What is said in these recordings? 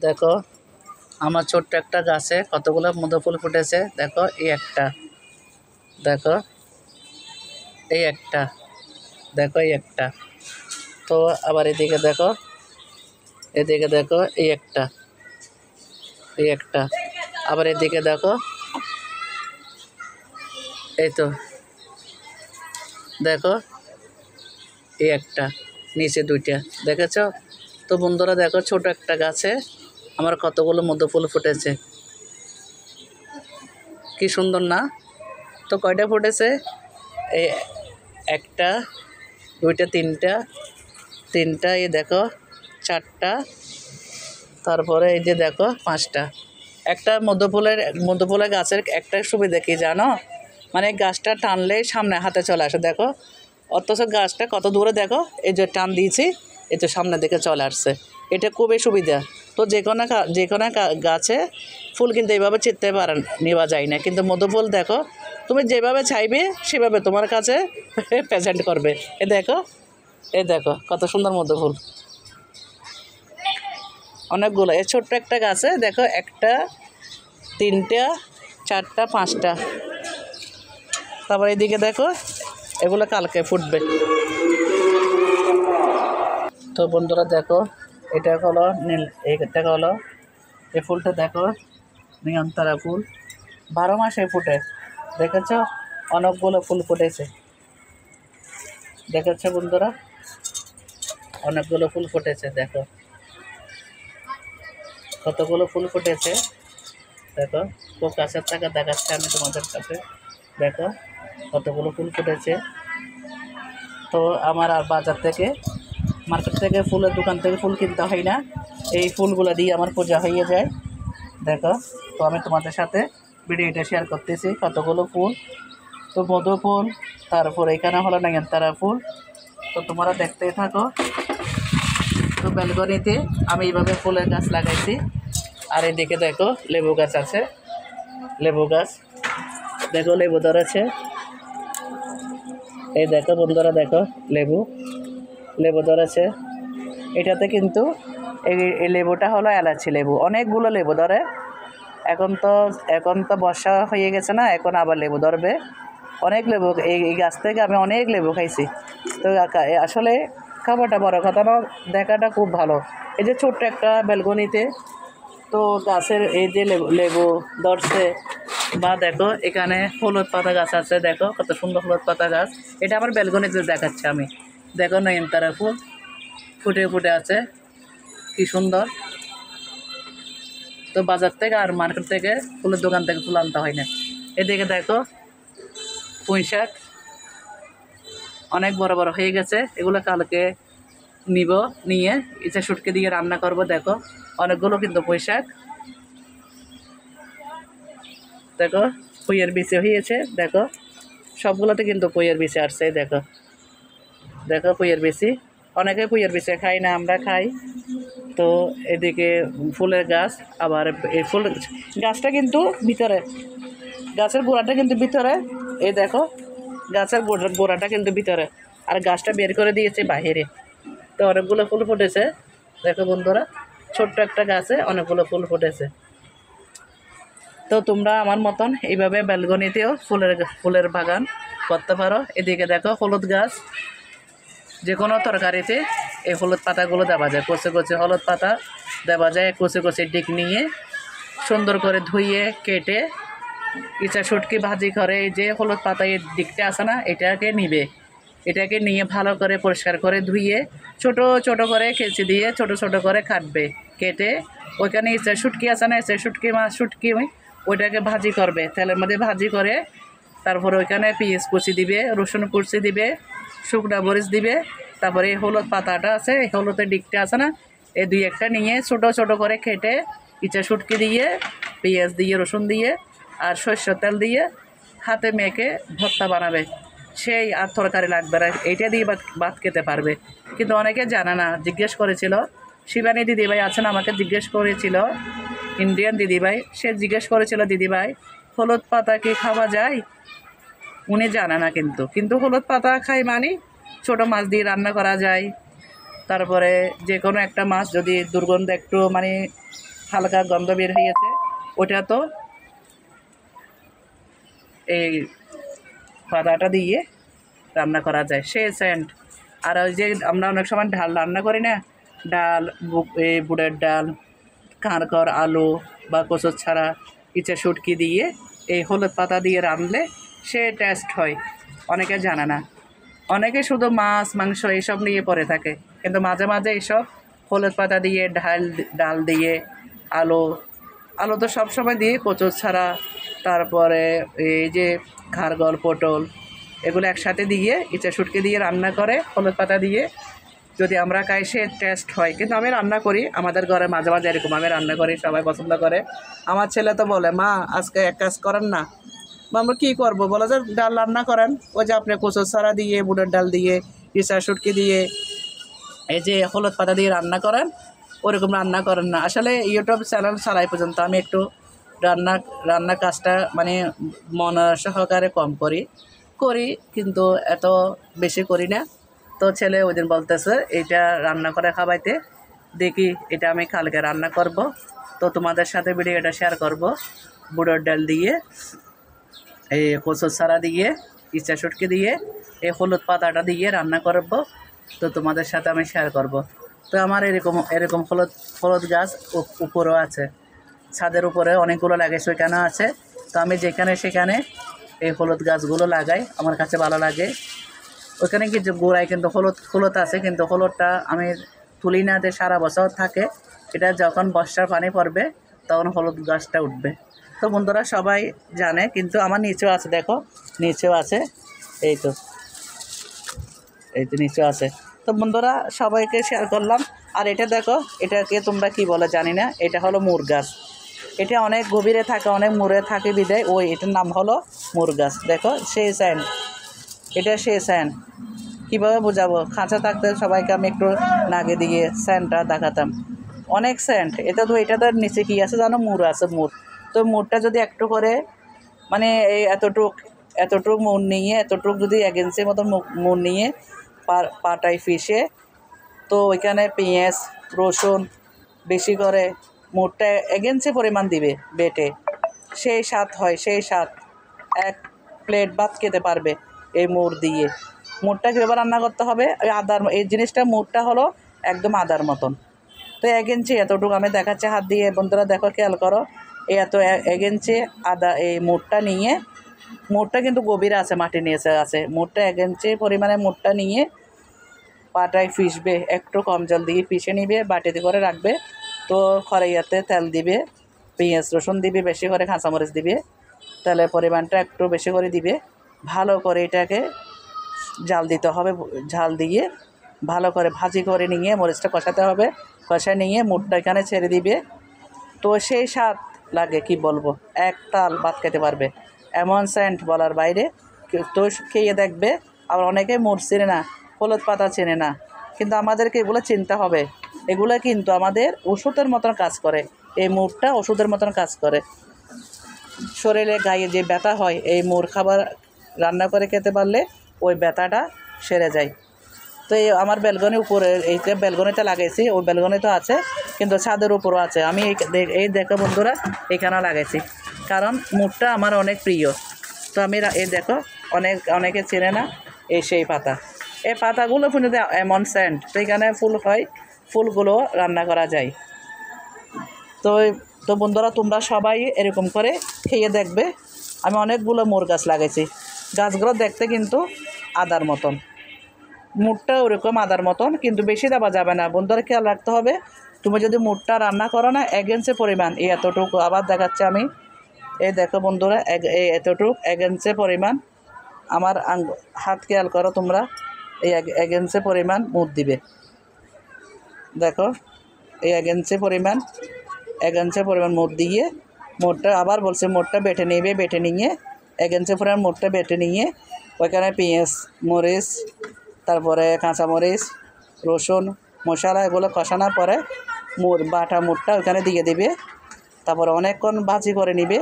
দেখো আমার ছোট্ট একটা গাছে কতগুলো মধু ফুল ফুটেছে। দেখো এই একটা, দেখো এই একটা, দেখো এই একটা। তো আবার এদিকে দেখো, এদিকে দেখো এই একটা, এই একটা। আবার এদিকে দেখো, এই তো দেখো এই একটা, নিচে দুইটা, দেখেছো? তো বন্ধুরা দেখো ছোট একটা গাছে আমার কতগুলো মধু ফুল ফুটেছে, কি সুন্দর না? তো কয়টা ফুটেছে? এই একটা, দুইটা, তিনটা, তিনটা, এই দেখো চারটা, তারপরে এই যে দেখো পাঁচটা। একটা মধুফুলের গাছের একটা সুবিধা কি জানো? মানে গাছটা টানলেই সামনে হাতে চলে আসে, দেখো। অথচ গাছটা কত দূরে দেখো, এই যে টান দিয়েছি, এই তো সামনের দিকে চলে আসছে। এটা খুবই সুবিধা। তো যে কোনো গাছে ফুল কিন্তু এইভাবে চিনতে পারেন, নেওয়া যায় না, কিন্তু মধুফুল দেখো তুমি যেভাবে চাইবে সেভাবে তোমার কাছে প্রেজেন্ট করবে। এ দেখো কত সুন্দর মধুফুল, অনেকগুলো। এই ছোট্ট একটা গাছে দেখো একটা, তিনটা, চারটা, পাঁচটা। তারপর এদিকে দেখো এগুলো কালকে ফুটবে। তো বন্ধুরা দেখো এটা হলো নীল, এটা হলো এই ফুলটা দেখো নয়নতারা ফুল, 12 মাসে ফুটে, দেখেছো? অনেকগুলো ফুল ফুটেছে, দেখেছো বন্ধুরা? অনেকগুলো ফুল ফুটেছে, দেখো কতগুলো ফুল ফুটেছে। দেখো খুব কাছের থেকে দেখাচ্ছে আমি তোমাদের কাছে, দেখো কতগুলো ফুল ফুটেছে। তো আমার আর বাজার থেকে, মার্কেট থেকে, ফুলের দোকান থেকে ফুল কিনতে হয় না, এই ফুলগুলো দিয়ে আমার পূজা হয়ে যায়, দেখো। তো আমি তোমাদের সাথে ভিডিওটা শেয়ার করতেছি কতগুলো ফুল। তো মধু ফুল, তারপর এখানে হলো নয়নতারা ফুল। তো তোমরা দেখতেই থাকো। তো ব্যালকনিতে আমি এইভাবে ফুলের গাছ লাগাইছি। আর এদিকে দেখো লেবু গাছ আছে, লেবু গাছ দেখো, লেবু ধরেছে। এই দেখো বন্ধুরা দেখো লেবু ধরেছে। এটাতে কিন্তু এই লেবুটা হলো এলাচি লেবু, অনেকগুলো লেবু ধরে। এখন তো বর্ষা হয়ে গেছে না, এখন আবার লেবু ধরবে অনেক লেবু। এই গাছ থেকে আমি অনেক লেবু খাইছি। তো আসলে খাবারটা বড় কথা না, দেখাটা খুব ভালো। এই যে ছোট্ট একটা ব্যালকনিতে তো গাছের এই যে লেবু ধরছে। বা দেখো এখানে হলুদ পাতা গাছ আছে, দেখো কত সুন্দর হলুদ পাতা গাছ। এটা আমার ব্যালকনিতে দেখাচ্ছে আমি, দেখো নয়নতারা ফুল ফুটে ফুটে আছে, কি সুন্দর। তো বাজার থেকে আর মার্কেট থেকে, ফুলের দোকান থেকে ফুল আনতে হয় না। এদিকে দেখো পুঁই শাক অনেক বড় বড় হয়ে গেছে, এগুলো কালকে নিয়ে ইচ্ছা শুটকে দিয়ে রান্না করব। দেখো অনেকগুলো কিন্তু পুঁই শাক, দেখো পুঁইয়ের বিচি হয়েছে, দেখো সবগুলোতে কিন্তু পুঁইয়ের বিচি আসছে, দেখো দেখো পুঁইয়ের বিচি। অনেকে পুঁইয়ের বিচি খাই না, আমরা খাই। তো এদিকে ফুলের গাছ, আবার এই ফুল গাছটা কিন্তু ভিতরে, গাছের গোড়াটা কিন্তু ভিতরে, এই দেখো গাছের গোড়াটা কিন্তু ভিতরে, আর গাছটা বের করে দিয়েছে বাহিরে। তো অনেকগুলো ফুল ফুটেছে, দেখো বন্ধুরা ছোট্ট একটা গাছে অনেকগুলো ফুল ফুটেছে। তো তোমরা আমার মতন এইভাবে ব্যালকনিতেও ফুলের বাগান করতে পারো। এদিকে দেখো হলুদ গাছ, যে কোনো তরকারিতে এই হলুদ পাতাগুলো দেওয়া যায়, কচি কচি হলুদ পাতা দেওয়া যায়। কচি কচি ডিক নিয়ে সুন্দর করে ধুইয়ে কেটে ইচ্ছা শুটকি ভাজি করে, এই যে হলুদ পাতা এই দিকটা আছে না, এটাকে নিয়ে ভালো করে পরিষ্কার করে ধুইয়ে ছোট ছোট করে কেচি দিয়ে ছোট ছোট করে কাটবে। কেটে ওইখানে ইচ্ছা শুটকি আছে না, ইচ্ছা শুটকি ওইটাকে ভাজি করবে, তেলের মধ্যে ভাজি করে। তারপরে ওইখানে পেঁয়াজ কুচি দিবে, রসুন কুচি দিবে, শুকনো মরিচ দিবে। তারপরে এই হলুদ পাতাটা আছে, এই হলুদের দিকটা আছে না, এই দুই একটা নিয়ে ছোট ছোট করে কেটে ইচ্ছা শুটকি দিয়ে, পেঁয়াজ দিয়ে, রসুন দিয়ে আর সরষের তেল দিয়ে হাতে মেখে ভর্তা বানাবে। সেই আর তরকারি লাগবে না, এইটা দিয়ে ভাত খেতে পারবে। কিন্তু অনেকে জানে না, জিজ্ঞেস করেছিল, শিবানী দিদিভাই আছেন, আমাকে জিজ্ঞেস করেছিল, ইন্ডিয়ান দিদিভাই, সে জিজ্ঞেস করেছিল দিদিভাই হলুদ পাতা কি খাওয়া যায়? উনি জানে না, কিন্তু হলুদ পাতা খাই মানে ছোটো মাছ দিয়ে রান্না করা যায়, তারপরে যে কোনো একটা মাছ যদি দুর্গন্ধ একটু মানে হালকা গন্ধ বের হয়েছে, ওটা তো এই পাতাটা দিয়ে রান্না করা যায়, সে সেন্ট। আর ওই যে আমরা অনেক সময় ডাল রান্না করি না, ডাল, এই বুটের ডাল, কাঁকড়, আলু বা কচুর ছাড়া ইচা শুটকি দিয়ে এই হলুদ পাতা দিয়ে রাঁধলে সে টেস্ট হয়। অনেকে জানে না, অনেকে শুধু মাছ মাংস এইসব নিয়ে পড়ে থাকে, কিন্তু মাঝে মাঝে এইসব হলুদ পাতা দিয়ে ডাল দিয়ে আলু, আলু তো সবসময় দিয়ে কচুর ছাড়া, তারপরে এই যে খারগল, পটল, এগুলো একসাথে দিয়ে ইচা শুটকি দিয়ে রান্না করে হলুদ পাতা দিয়ে যদি আমরা খাই সে টেস্ট হয়। কিন্তু আমি রান্না করি, আমাদের ঘরে মাঝে মাঝে এরকম আমি রান্না করি, সবাই পছন্দ করে। আমার ছেলে তো বলে, মা আজকে এক কাজ করেন না। আমরা কী করবো, বলে যে ডাল রান্না করেন, ওই যে আপনি কচুর ছাড়া দিয়ে বুটের ডাল দিয়ে ইচা শুটকি দিয়ে এই যে হলুদ পাতা দিয়ে রান্না করেন, ওরকম রান্না করেন না। আসলে ইউটিউব চ্যানেল ছাড়াই পর্যন্ত আমি একটু রান্নার কাজটা মানে মন সহকারে কম করি, কিন্তু এত বেশি করি না। তো ছেলে ওই দিন বলতেছে এইটা রান্না করে খাওয়াইতে, দেখি এটা আমি কালকে রান্না করব। তো তোমাদের সাথে ভিডিওটা শেয়ার করব, বুটের ডাল দিয়ে, এই কচুর ছাড়া দিয়ে, ইচা শুটকি দিয়ে, এই হলুদ পাতাটা দিয়ে রান্না করব। তো তোমাদের সাথে আমি শেয়ার করব। তো আমার এরকম হলুদ গাছ উপরেও আছে, ছাদের উপরে অনেকগুলো লাগাইছে, ওইখানেও আছে। তো আমি যেখানে সেখানে এই হলুদ গাছগুলো লাগাই, আমার কাছে ভালো লাগে। ওইখানে কিছু গোড়ায় কিন্তু হলুদ আছে, কিন্তু হলুদটা আমি তুলি না দিয়ে সারা বছর থাকে। এটা যখন বর্ষার পানি পড়বে তখন হলুদ গাছটা উঠবে। তো বন্ধুরা সবাই জানে, কিন্তু আমার নিচেও আছে, দেখো নিচেও আছে, এই তো নিচেও আছে। তো বন্ধুরা সবাইকে শেয়ার করলাম। আর এটা দেখো, এটাকে তোমরা কি বলে জানি না, এটা হলো মুর গাছ। এটা অনেক গভীরে থাকে, অনেক মুড়ে থাকে বিদায় এটার নাম হলো মুর গাছ। দেখো সেই স্যান্ড, এটা সেই স্যান্ড। কীভাবে বোঝাবো, খাঁচা থাকতে সবাইকে আমি একটু নাগে দিয়ে স্যান্ডটা দেখাতাম, অনেক স্যান্ড। এটাদের নিচে কি আছে জানো, মুর আছে, মুর। তো মুরটা যদি একটু করে মানে এই এতটুক মুর নিয়ে, এতটুক যদি 1 ইঞ্চির মতো মুর নিয়ে পাটায় ফিসে, তো ওইখানে পেঁয়াজ রসুন বেশি করে মুরটা 1 ইঞ্চি পরিমাণ দিবে বেটে, সেই স্বাদ হয়, সেই স্বাদ। 1 প্লেট ভাত খেতে পারবে এই মুর দিয়ে। মুরটা কীভাবে রান্না করতে হবে, ওই আদার, এই জিনিসটা মুরটা হলো একদম আদার মতন। তো 1 ইঞ্চি এতটুকু আমি দেখাচ্ছি হাত দিয়ে, বন্ধুরা দেখো খেয়াল করো, এই 1 ইঞ্চি আদা এই মুরটা নিয়ে, মুরটা কিন্তু গভীরে আছে, মাটি নিয়েছে আছে, মুরটা 1 ইঞ্চি পরিমাণে মুরটা নিয়ে পাটায় ফিসবে, একটু কম জল দিয়ে পিষে নিবে, বাটিতে করে রাখবে। তো কড়াইয়াতে তেল দিবে, পেঁয়াজ রসুন দিবে, বেশি করে কাঁচামরিচ দিবে, তেলের পরিমাণটা একটু বেশি করে দিবে। ভালো করে এটাকে জাল দিতে হবে, ঝাল দিয়ে ভালো করে ভাজি করে নিয়ে মরিচটা কষাতে হবে, কষা নিয়ে মুরটা এখানে ছেড়ে দিবে। তো সেই স্বাদ লাগে কি বলবো, এক তাল ভাত খেতে পারবে, এমন সেন্ট বলার বাইরে। তো খেয়ে দেখবে। আবার অনেকে মুর চেনে না, হলুদ পাতা চেনে না, কিন্তু আমাদেরকে এগুলো চিনতে হবে। এগুলো কিন্তু আমাদের ওষুধের মতন কাজ করে, এই মুরটা ওষুধের মতন কাজ করে। শরীরে গায়ে যে ব্যথা হয়, এই মুর খাবার রান্না করে খেতে পারলে ওই ব্যথাটা সেরে যায়। তো এই আমার ব্যালকনির উপরে, এইটা ব্যালকনিতে লাগাইছি, ওই ব্যালকনিতে আছে, কিন্তু ছাদের উপরও আছে। আমি এই দেখো বন্ধুরা, এখানে লাগাইছি, কারণ মুরটা আমার অনেক প্রিয়। তো আমি এই দেখো, অনেকে চেনে না এই সেই পাতা, এই পাতাগুলো কিন্তু এমন সেন্ট, তো এখানে ফুল হয়, ফুলগুলো রান্না করা যায়। তো বন্ধুরা তোমরা সবাই এরকম করে খেয়ে দেখবে। আমি অনেকগুলো মুর গাছ লাগাইছি, গাছগুলো দেখতে কিন্তু আদার মতন, মুরটা ওরকম আদার মতন, কিন্তু বেশি দেওয়া যাবে না বন্ধুরা, খেয়াল রাখতে হবে। তুমি যদি মুরটা রান্না করো না 1 ইঞ্চি পরিমাণ, এই এতটুকু, আবার দেখাচ্ছি আমি, এই দেখো বন্ধুরা, এই এতটুকু 1 ইঞ্চি পরিমাণ, আমার হাত খেয়াল করো তোমরা, এই 1 ইঞ্চি পরিমাণ মুর দিবে। দেখো এই 1 ইঞ্চি পরিমাণ মুর দিয়ে, মুরটা আবার বলছে মুরটা বেটে নিয়ে 1 ইঞ্চি পরিমাণ মুরটা বেটে নিয়ে, ওইখানে পেঁয়াজ মরিচ, তারপরে কাঁচামরিচ রসুন মশলা এগুলো কষানোর পরে বাটা মুরটা ওইখানে দিয়ে দিবে। তারপরে অনেকক্ষণ ভাজি করে নিবে,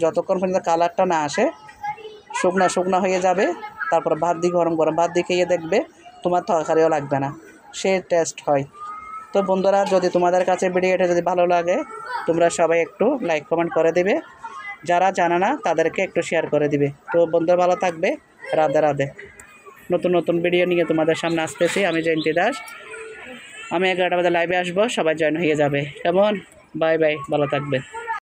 যতক্ষণ পর্যন্ত কালারটা না আসে, শুকনা হয়ে যাবে। তারপর ভাত দিয়ে গরম ভাত দিয়ে খেয়ে দেখবে, তোমার তরকারিও লাগবে না। সেই টেস্ট হয়। তো বন্ধুরা, যদি তোমাদের কাছে ভিডিওটা যদি ভালো লাগে, তোমরা সবাই একটু লাইক কমেন্ট করে দিবে, যারা জানে না তাদেরকে একটু শেয়ার করে দিবে। তো বন্ধুরা ভালো থাকবে, রাধে রাধে। নতুন নতুন ভিডিও নিয়ে তোমাদের সামনে আসতেছি আমি জয়ন্তী দাস। আমি 11টা বাজে লাইভে আসবো, সবাই জয়েন হয়ে যাবে। কেমন? বাই বাই, ভালো থাকবে।